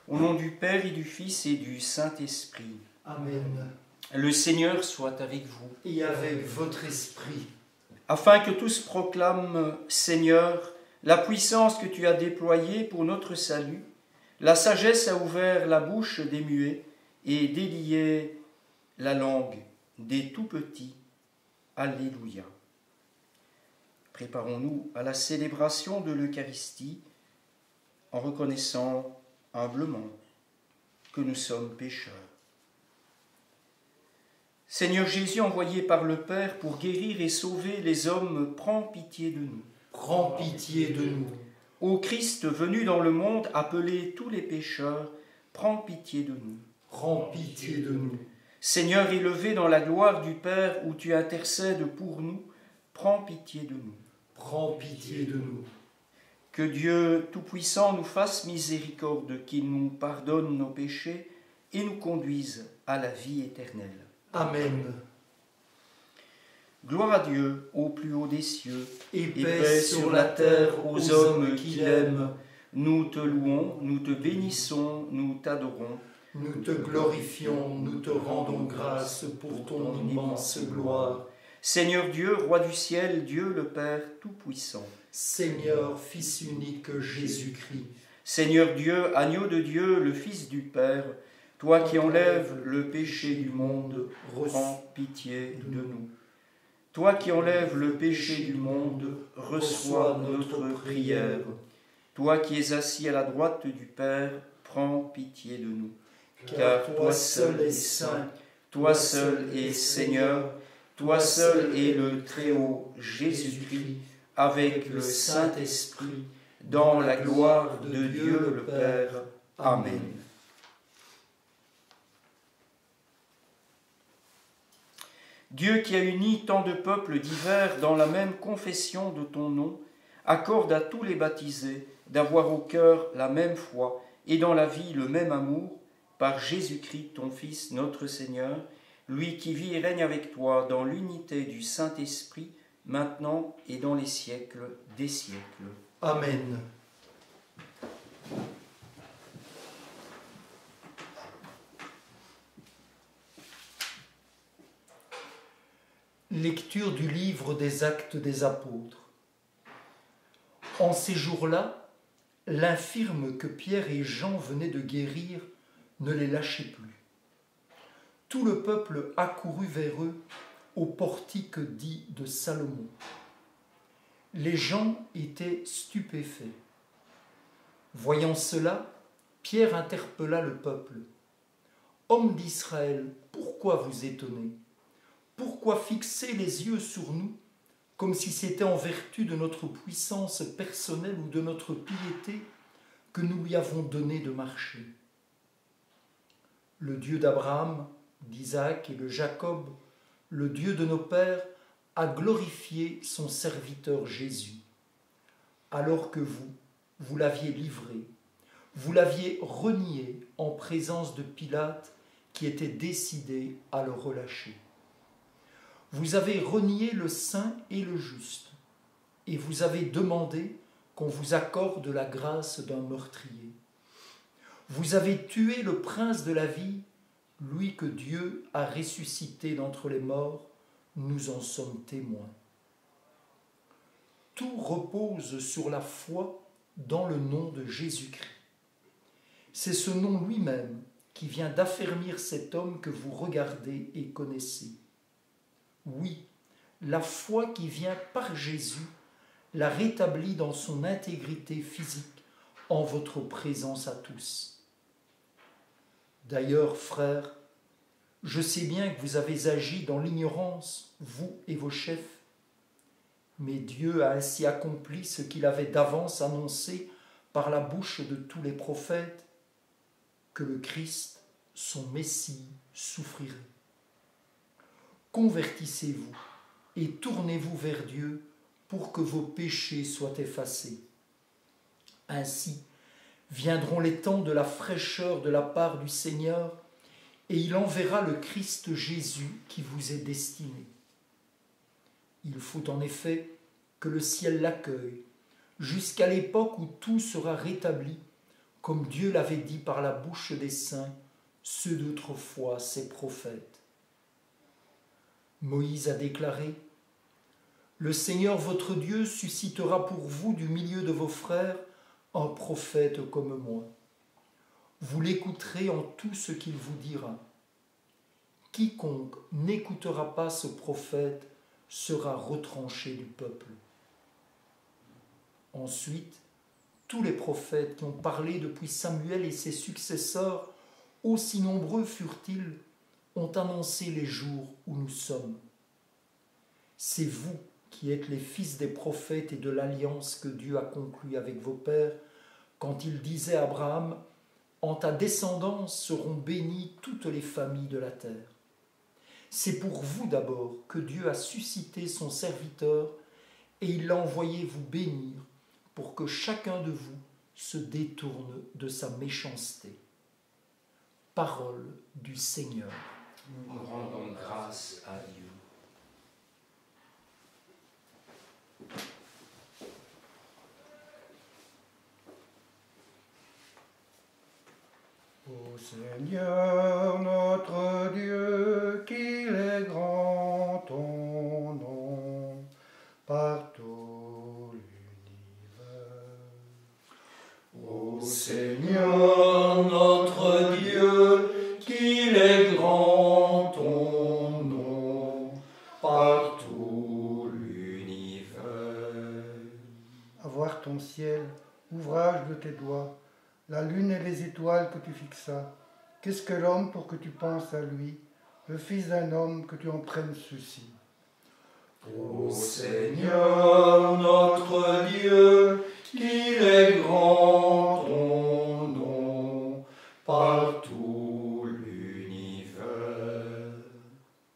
Au nom du Père et du Fils et du Saint-Esprit. Amen. Le Seigneur soit avec vous. Et avec votre esprit. Afin que tous proclament, Seigneur, la puissance que tu as déployée pour notre salut, la sagesse a ouvert la bouche des muets et délié la langue des tout-petits. Alléluia. Préparons-nous à la célébration de l'Eucharistie en reconnaissant humblement que nous sommes pécheurs. Seigneur Jésus, envoyé par le Père pour guérir et sauver les hommes, prends pitié de nous. Prends pitié de nous. Ô Christ venu dans le monde, appeler tous les pécheurs, prends pitié de nous. Prends pitié de nous. Seigneur élevé dans la gloire du Père où tu intercèdes pour nous, prends pitié de nous. Prends pitié de nous. Que Dieu Tout-Puissant nous fasse miséricorde, qu'il nous pardonne nos péchés et nous conduise à la vie éternelle. Amen. Gloire à Dieu au plus haut des cieux, Et paix sur la terre aux hommes qui l'aiment. Nous te louons, nous te bénissons, nous t'adorons. Nous te glorifions, nous te rendons grâce pour ton immense gloire. Seigneur Dieu, Roi du ciel, Dieu le Père Tout-Puissant. Seigneur, Fils unique Jésus-Christ. Seigneur Dieu, agneau de Dieu, le Fils du Père, toi qui enlèves le péché du monde, prends pitié de nous. Toi qui enlèves le péché du monde, reçois notre prière. Toi qui es assis à la droite du Père, prends pitié de nous. Car toi seul es saint, toi seul es Seigneur, toi seul es le Très-Haut Jésus-Christ, avec le Saint-Esprit, dans la gloire de Dieu le Père. Amen. Dieu qui a uni tant de peuples divers dans la même confession de ton nom, accorde à tous les baptisés d'avoir au cœur la même foi et dans la vie le même amour, par Jésus-Christ ton Fils, notre Seigneur, lui qui vit et règne avec toi dans l'unité du Saint-Esprit, maintenant et dans les siècles des siècles. Amen. Lecture du livre des Actes des Apôtres. En ces jours-là, l'infirme que Pierre et Jean venaient de guérir ne les lâchait plus. Tout le peuple accourut vers eux au portique dit de Salomon. Les gens étaient stupéfaits. Voyant cela, Pierre interpella le peuple. « Hommes d'Israël, pourquoi vous étonnez ? Pourquoi fixer les yeux sur nous, comme si c'était en vertu de notre puissance personnelle ou de notre piété que nous lui avons donné de marcher ? Le Dieu d'Abraham, d'Isaac et de Jacob, le Dieu de nos pères, a glorifié son serviteur Jésus. Alors que vous l'aviez livré, vous l'aviez renié en présence de Pilate qui était décidé à le relâcher. Vous avez renié le saint et le juste, et vous avez demandé qu'on vous accorde la grâce d'un meurtrier. Vous avez tué le prince de la vie, lui que Dieu a ressuscité d'entre les morts, nous en sommes témoins. Tout repose sur la foi dans le nom de Jésus-Christ. C'est ce nom lui-même qui vient d'affermir cet homme que vous regardez et connaissez. Oui, la foi qui vient par Jésus l'a rétabli dans son intégrité physique en votre présence à tous. D'ailleurs, frères, je sais bien que vous avez agi dans l'ignorance, vous et vos chefs, mais Dieu a ainsi accompli ce qu'il avait d'avance annoncé par la bouche de tous les prophètes, que le Christ, son Messie, souffrirait. Convertissez-vous et tournez-vous vers Dieu pour que vos péchés soient effacés. Ainsi viendront les temps de la fraîcheur de la part du Seigneur, et il enverra le Christ Jésus qui vous est destiné. Il faut en effet que le ciel l'accueille, jusqu'à l'époque où tout sera rétabli, comme Dieu l'avait dit par la bouche des saints, ceux d'autrefois, ses prophètes. Moïse a déclaré : Le Seigneur votre Dieu suscitera pour vous du milieu de vos frères un prophète comme moi. Vous l'écouterez en tout ce qu'il vous dira. Quiconque n'écoutera pas ce prophète sera retranché du peuple. Ensuite, tous les prophètes qui ont parlé depuis Samuel et ses successeurs, aussi nombreux furent-ils, ont annoncé les jours où nous sommes. C'est vous qui êtes les fils des prophètes et de l'alliance que Dieu a conclue avec vos pères, quand il disait à Abraham : En ta descendance seront bénies toutes les familles de la terre. C'est pour vous d'abord que Dieu a suscité son serviteur et il l'a envoyé vous bénir pour que chacun de vous se détourne de sa méchanceté. Parole du Seigneur. Nous rendons grâce à Dieu. Ô Seigneur notre Dieu, qu'il est grand ton nom par tout l'univers. Ô Seigneur notre Dieu, qu'il est grand ton nom par tout l'univers. À voir ton ciel, ouvrage de tes doigts, la lune et les étoiles que tu fixas. Qu'est-ce que l'homme pour que tu penses à lui, le fils d'un homme que tu en prennes souci? Ô Seigneur notre Dieu, qu'il est grand ton nom par tout l'univers.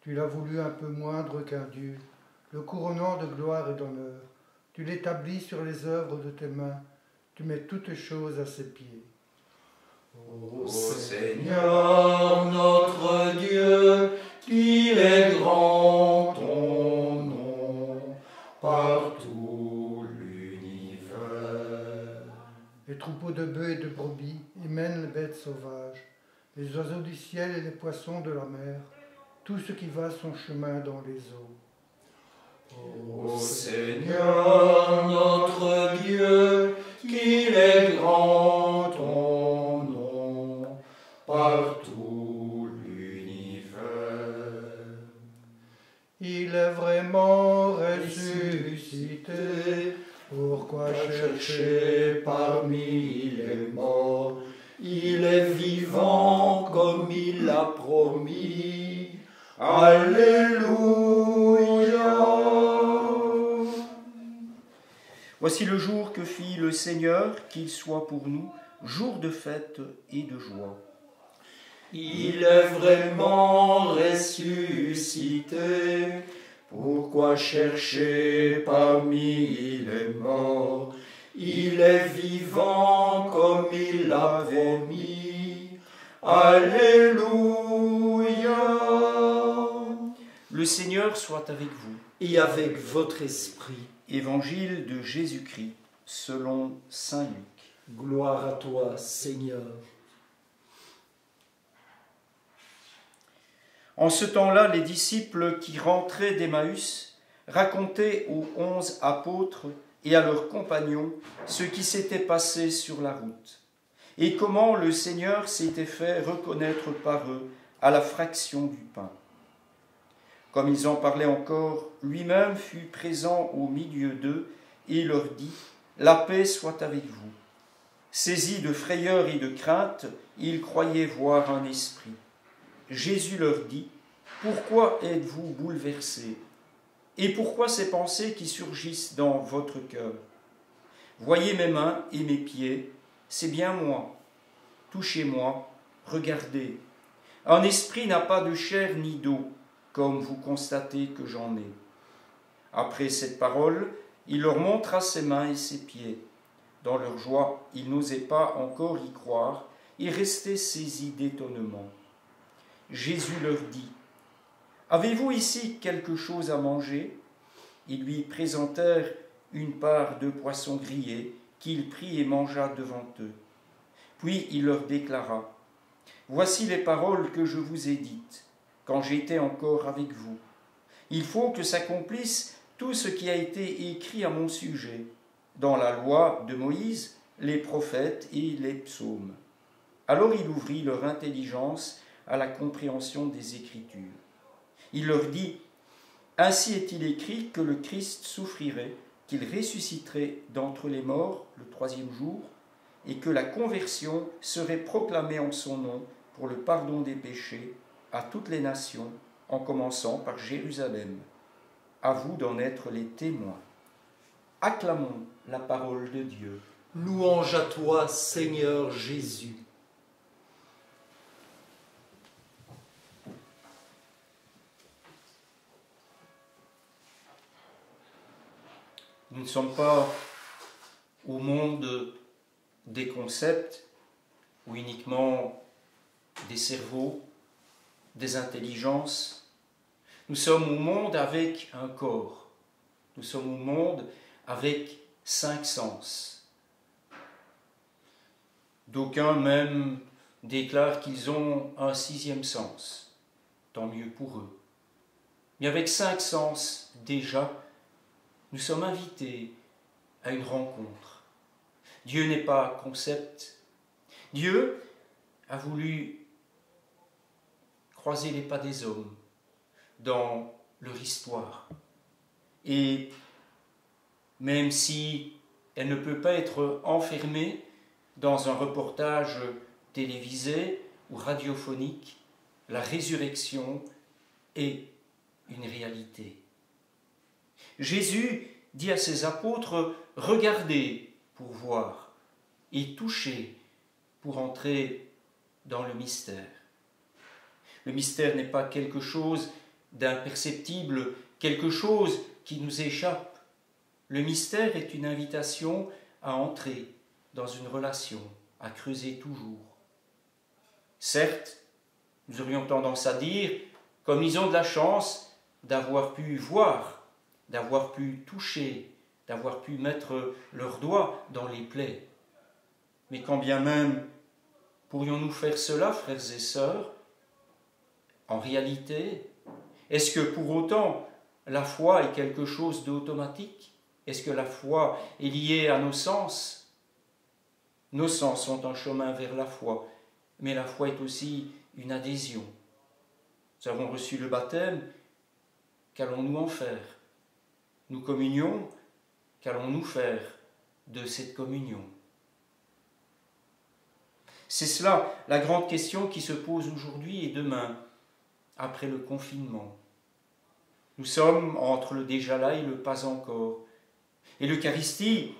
Tu l'as voulu un peu moindre qu'un Dieu, le couronnant de gloire et d'honneur. Tu l'établis sur les œuvres de tes mains, tu mets toutes choses à ses pieds. Ô Seigneur notre Dieu, qu'il est grand ton nom par tout l'univers. Les troupeaux de bœufs et de brebis émènent les bêtes sauvages, les oiseaux du ciel et les poissons de la mer, tout ce qui va son chemin dans les eaux. Ô Seigneur notre Dieu, qu'il est grand ton nom par tout l'univers. Il est vraiment ressuscité, pourquoi chercher parmi les morts? Il est vivant comme il l'a promis. Alléluia. Voici le jour que fit le Seigneur, qu'il soit pour nous jour de fête et de joie. Il est vraiment ressuscité. Pourquoi chercher parmi les morts? Il est vivant comme il l'a promis. Alléluia. Le Seigneur soit avec vous. Et avec votre esprit. Évangile de Jésus-Christ selon saint Luc. Gloire à toi, Seigneur. En ce temps-là, les disciples qui rentraient d'Emmaüs racontaient aux 11 apôtres et à leurs compagnons ce qui s'était passé sur la route, et comment le Seigneur s'était fait reconnaître par eux à la fraction du pain. Comme ils en parlaient encore, lui-même fut présent au milieu d'eux et leur dit : La paix soit avec vous. Saisis de frayeur et de crainte, ils croyaient voir un esprit. Jésus leur dit : Pourquoi êtes-vous bouleversés ? Et pourquoi ces pensées qui surgissent dans votre cœur ? Voyez mes mains et mes pieds, c'est bien moi. Touchez-moi, regardez. Un esprit n'a pas de chair ni d'eau, comme vous constatez que j'en ai. Après cette parole, il leur montra ses mains et ses pieds. Dans leur joie, ils n'osaient pas encore y croire et restaient saisis d'étonnement. Jésus leur dit : Avez-vous ici quelque chose à manger ? Ils lui présentèrent une part de poisson grillé qu'il prit et mangea devant eux. Puis il leur déclara, « Voici les paroles que je vous ai dites, quand j'étais encore avec vous. Il faut que s'accomplisse tout ce qui a été écrit à mon sujet, dans la loi de Moïse, les prophètes et les psaumes. » Alors il ouvrit leur intelligence à la compréhension des Écritures. Il leur dit, « Ainsi est-il écrit que le Christ souffrirait, qu'il ressusciterait d'entre les morts le 3e jour, et que la conversion serait proclamée en son nom pour le pardon des péchés à toutes les nations, en commençant par Jérusalem. À vous d'en être les témoins. » Acclamons la parole de Dieu. Louange à toi, Seigneur Jésus. Nous ne sommes pas au monde des concepts ou uniquement des cerveaux, des intelligences. Nous sommes au monde avec un corps. Nous sommes au monde avec 5 sens. D'aucuns même déclarent qu'ils ont un 6e sens. Tant mieux pour eux. Mais avec 5 sens déjà, nous sommes invités à une rencontre. Dieu n'est pas concept. Dieu a voulu croiser les pas des hommes dans leur histoire. Et même si elle ne peut pas être enfermée dans un reportage télévisé ou radiophonique, la résurrection est une réalité. Jésus dit à ses apôtres, « Regardez pour voir et touchez pour entrer dans le mystère. » Le mystère n'est pas quelque chose d'imperceptible, quelque chose qui nous échappe. Le mystère est une invitation à entrer dans une relation, à creuser toujours. Certes, nous aurions tendance à dire, comme ils ont de la chance d'avoir pu voir, d'avoir pu toucher, d'avoir pu mettre leurs doigts dans les plaies. Mais quand bien même pourrions-nous faire cela, frères et sœurs, en réalité, est-ce que pour autant la foi est quelque chose d'automatique? Est-ce que la foi est liée à nos sens? Nos sens sont un chemin vers la foi, mais la foi est aussi une adhésion. Nous avons reçu le baptême, qu'allons-nous en faire? Nous communions, qu'allons-nous faire de cette communion? C'est cela la grande question qui se pose aujourd'hui et demain, après le confinement. Nous sommes entre le déjà là et le pas encore. Et l'Eucharistie,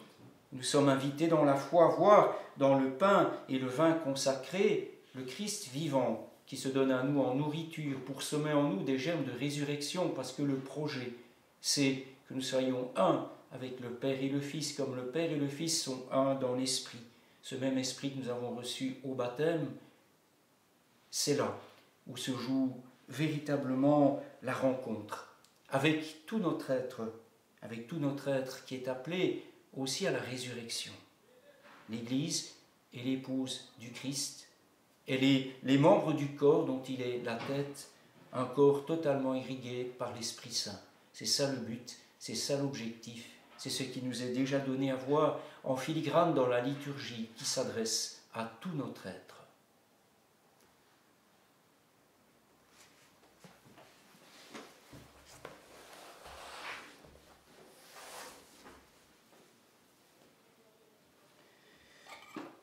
nous sommes invités dans la foi à voir dans le pain et le vin consacrés le Christ vivant qui se donne à nous en nourriture pour semer en nous des germes de résurrection, parce que le projet, c'est que nous soyons un avec le Père et le Fils, comme le Père et le Fils sont un dans l'Esprit. Ce même Esprit que nous avons reçu au baptême, c'est là où se joue véritablement la rencontre avec tout notre être qui est appelé aussi à la résurrection. L'Église est l'épouse du Christ, elle est les membres du corps dont il est la tête, un corps totalement irrigué par l'Esprit Saint. C'est ça le but, c'est ça l'objectif, c'est ce qui nous est déjà donné à voir en filigrane dans la liturgie qui s'adresse à tout notre être.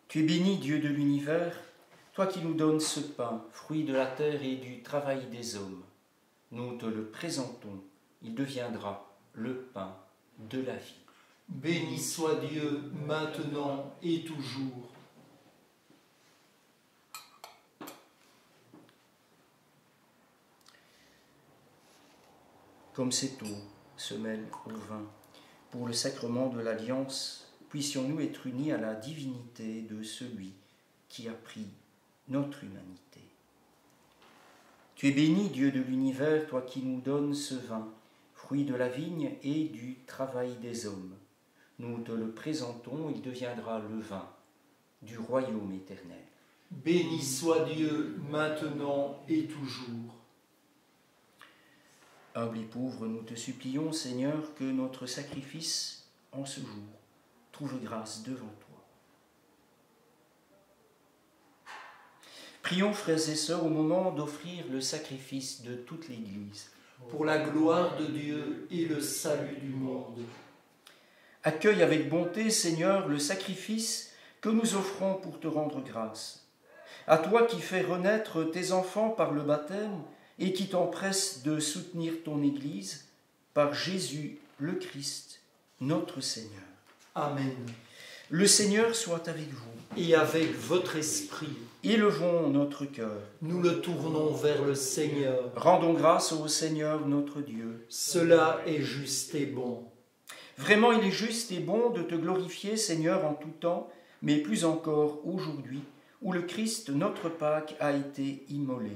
Tu es béni, Dieu de l'univers, toi qui nous donnes ce pain, fruit de la terre et du travail des hommes. Nous te le présentons, il deviendra le pain de la vie. Béni soit Dieu, maintenant et toujours. Comme cette eau se mêle au vin, pour le sacrement de l'alliance, puissions-nous être unis à la divinité de celui qui a pris notre humanité. Tu es béni, Dieu de l'univers, toi qui nous donnes ce vin, fruit de la vigne et du travail des hommes. Nous te le présentons, il deviendra le vin du royaume éternel. Béni soit Dieu, maintenant et toujours. Humble et pauvre, nous te supplions, Seigneur, que notre sacrifice en ce jour trouve grâce devant toi. Prions, frères et sœurs, au moment d'offrir le sacrifice de toute l'Église. Pour la gloire de Dieu et le salut du monde. Accueille avec bonté, Seigneur, le sacrifice que nous offrons pour te rendre grâce. À toi qui fais renaître tes enfants par le baptême et qui t'empresse de soutenir ton Église, par Jésus le Christ, notre Seigneur. Amen. Le Seigneur soit avec vous. Et avec votre esprit, Élevons notre cœur. nous le tournons vers le Seigneur. Rendons grâce au Seigneur notre Dieu. Cela est juste et bon. Vraiment, il est juste et bon de te glorifier, Seigneur, en tout temps, mais plus encore aujourd'hui, où le Christ, notre Pâque, a été immolé.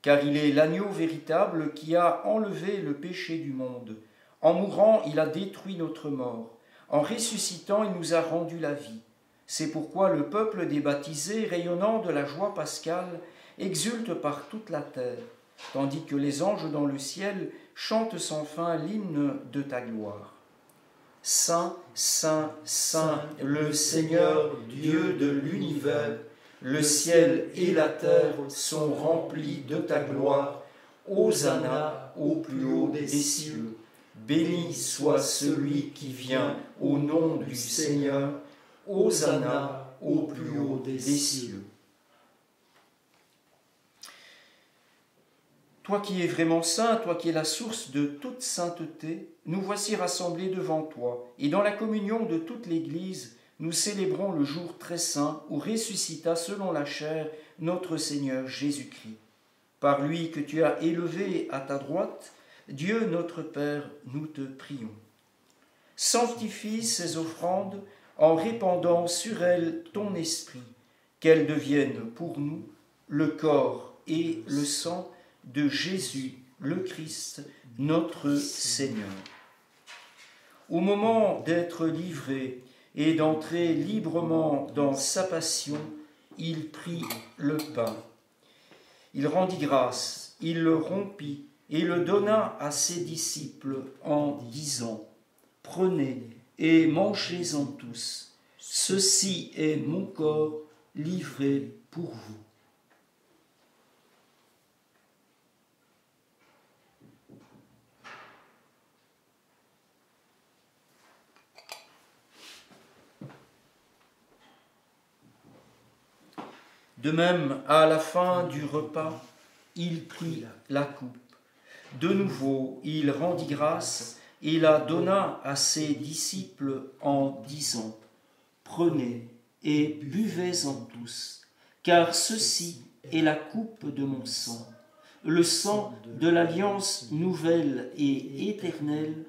Car il est l'agneau véritable qui a enlevé le péché du monde. En mourant, il a détruit notre mort. En ressuscitant, il nous a rendu la vie. C'est pourquoi le peuple des baptisés, rayonnant de la joie pascale, exulte par toute la terre, tandis que les anges dans le ciel chantent sans fin l'hymne de ta gloire. Saint, Saint, Saint, le Seigneur, Dieu de l'univers, le ciel et la terre sont remplis de ta gloire. Hosanna au plus haut des cieux. Béni soit celui qui vient au nom du Seigneur. Hosanna au plus haut des cieux. Toi qui es vraiment saint, toi qui es la source de toute sainteté, nous voici rassemblés devant toi, et dans la communion de toute l'Église, nous célébrons le jour très saint où ressuscita selon la chair notre Seigneur Jésus-Christ. Par lui que tu as élevé à ta droite, Dieu notre Père, nous te prions. Sanctifie ces offrandes en répandant sur elles ton esprit, qu'elles deviennent pour nous le corps et le sang de Jésus, le Christ, notre Seigneur. Au moment d'être livré et d'entrer librement dans sa passion, il prit le pain. Il rendit grâce, il le rompit et le donna à ses disciples en disant : « Prenez et mangez-en tous. Ceci est mon corps livré pour vous. » De même, à la fin du repas, il prit la coupe. De nouveau, il rendit grâce et la donna à ses disciples en disant : « Prenez et buvez-en tous, car ceci est la coupe de mon sang, le sang de l'alliance nouvelle et éternelle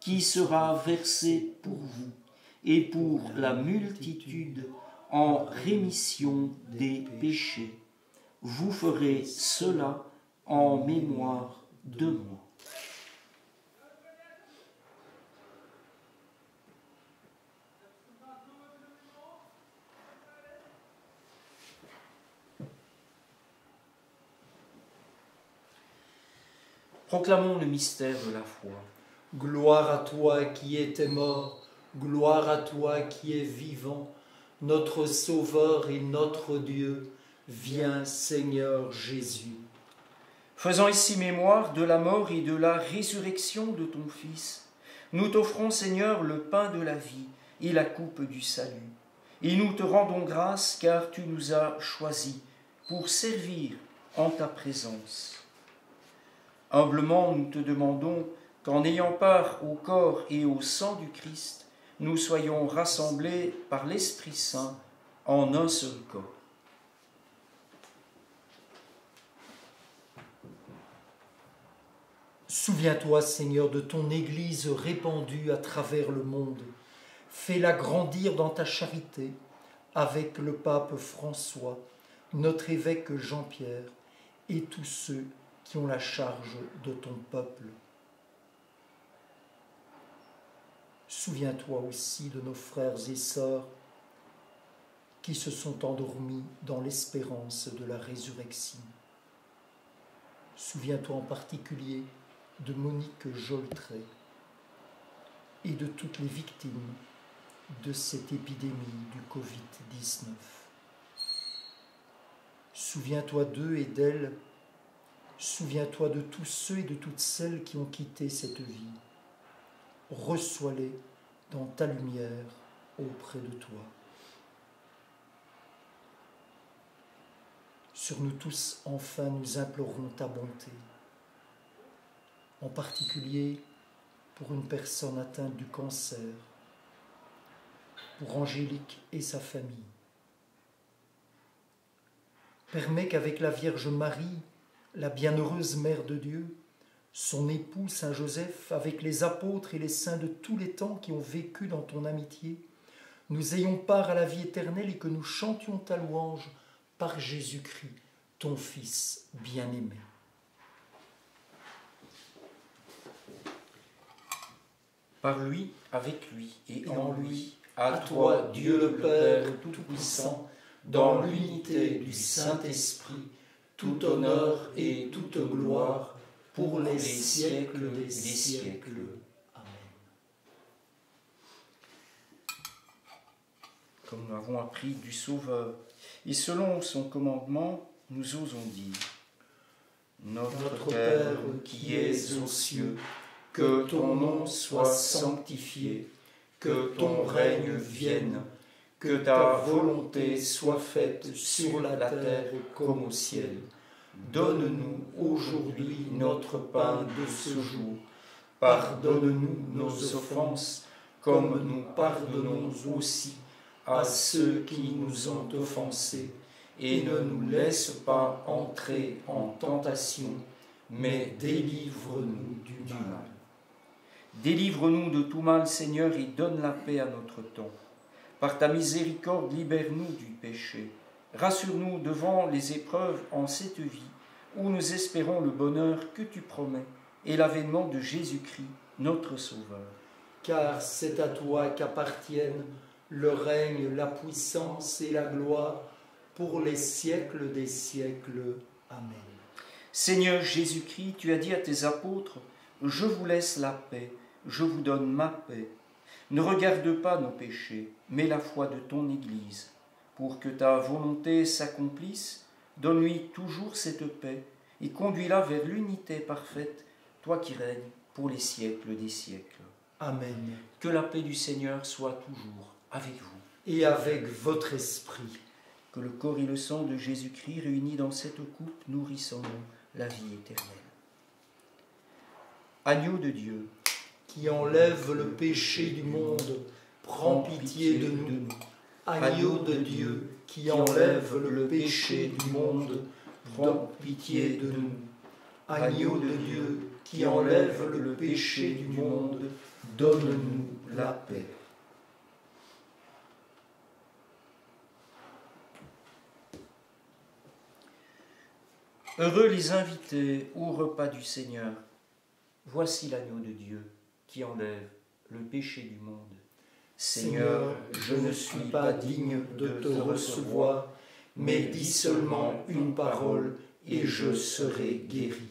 qui sera versé pour vous et pour la multitude en rémission des péchés. Vous ferez cela en mémoire de moi. » Proclamons le mystère de la foi. Gloire à toi qui étais mort, gloire à toi qui es vivant, notre Sauveur et notre Dieu, viens Seigneur Jésus. Faisant ici mémoire de la mort et de la résurrection de ton Fils, nous t'offrons, Seigneur, le pain de la vie et la coupe du salut. Et nous te rendons grâce car tu nous as choisis pour servir en ta présence. Humblement, nous te demandons qu'en ayant part au corps et au sang du Christ, nous soyons rassemblés par l'Esprit Saint en un seul corps. Souviens-toi, Seigneur, de ton Église répandue à travers le monde. Fais-la grandir dans ta charité avec le pape François, notre évêque Jean-Pierre et tous ceux qui ont la charge de ton peuple. Souviens-toi aussi de nos frères et sœurs qui se sont endormis dans l'espérance de la résurrection. Souviens-toi en particulier de Monique Joltret et de toutes les victimes de cette épidémie du Covid-19. Souviens-toi d'eux et d'elles. Souviens-toi de tous ceux et de toutes celles qui ont quitté cette vie. Reçois-les dans ta lumière auprès de toi. Sur nous tous, enfin, nous implorons ta bonté, en particulier pour une personne atteinte du cancer, pour Angélique et sa famille. Permets qu'avec la Vierge Marie, la bienheureuse Mère de Dieu, son époux Saint Joseph, avec les apôtres et les saints de tous les temps qui ont vécu dans ton amitié, nous ayons part à la vie éternelle et que nous chantions ta louange par Jésus-Christ, ton Fils bien-aimé. Par lui, avec lui et en lui, à toi, Dieu le Père Tout-Puissant, dans l'unité du Saint-Esprit, tout honneur et toute gloire pour les siècles des siècles. Amen. Comme nous avons appris du Sauveur, et selon son commandement, nous osons dire: Notre Père qui es aux cieux, que ton nom soit sanctifié, que ton règne vienne, que ta volonté soit faite sur la terre comme au ciel. Donne-nous aujourd'hui notre pain de ce jour. Pardonne-nous nos offenses, comme nous pardonnons aussi à ceux qui nous ont offensés. Et ne nous laisse pas entrer en tentation, mais délivre-nous du mal. Délivre-nous de tout mal, Seigneur, et donne la paix à notre temps. Par ta miséricorde, libère-nous du péché. Rassure-nous devant les épreuves en cette vie, où nous espérons le bonheur que tu promets et l'avènement de Jésus-Christ, notre Sauveur. Car c'est à toi qu'appartiennent le règne, la puissance et la gloire pour les siècles des siècles. Amen. Seigneur Jésus-Christ, tu as dit à tes apôtres: Je vous laisse la paix, je vous donne ma paix. Ne regarde pas nos péchés, mais la foi de ton Église. Pour que ta volonté s'accomplisse, donne-lui toujours cette paix et conduis-la vers l'unité parfaite, toi qui règnes pour les siècles des siècles. Amen. Que la paix du Seigneur soit toujours avec vous. Et avec votre esprit. Que le corps et le sang de Jésus-Christ réunis dans cette coupe nourrissent en nous la vie éternelle. Agneau de Dieu, qui enlève le péché du monde, prends pitié de nous. Agneau de Dieu, qui enlève le péché du monde, prends pitié de nous. Agneau de Dieu, qui enlève le péché du monde, donne-nous la paix. Heureux les invités au repas du Seigneur. Voici l'agneau de Dieu qui enlève le péché du monde. Seigneur, je ne suis pas digne de te recevoir, mais dis seulement une parole et je serai guéri.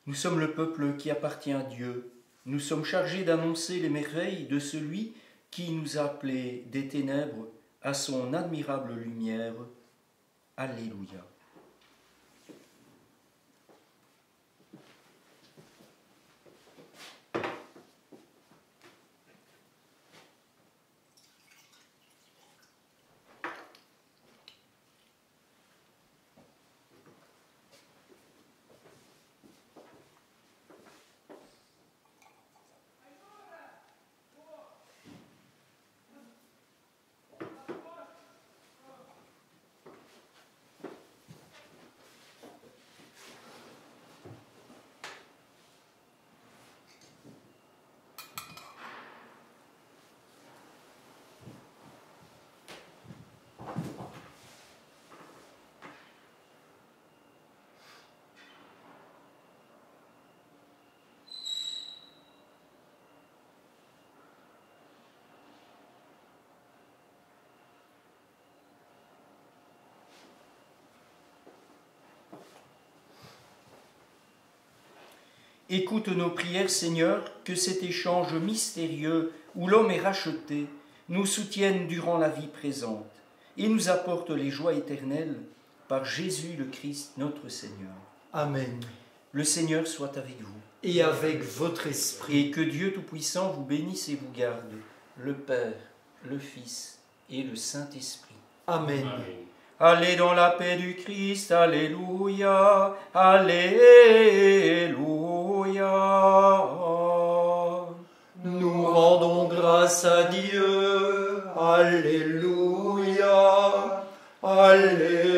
Nous sommes le peuple qui appartient à Dieu. Nous sommes chargés d'annoncer les merveilles de celui qui nous a appelés des ténèbres à son admirable lumière. Alléluia. Écoute nos prières, Seigneur, que cet échange mystérieux où l'homme est racheté nous soutienne durant la vie présente et nous apporte les joies éternelles par Jésus le Christ, notre Seigneur. Amen. Le Seigneur soit avec vous. Et avec votre esprit. Et que Dieu Tout-Puissant vous bénisse et vous garde, le Père, le Fils et le Saint-Esprit. Amen. Amen. Allez dans la paix du Christ, alléluia, alléluia. Nous rendons grâce à Dieu. Alléluia. Alléluia.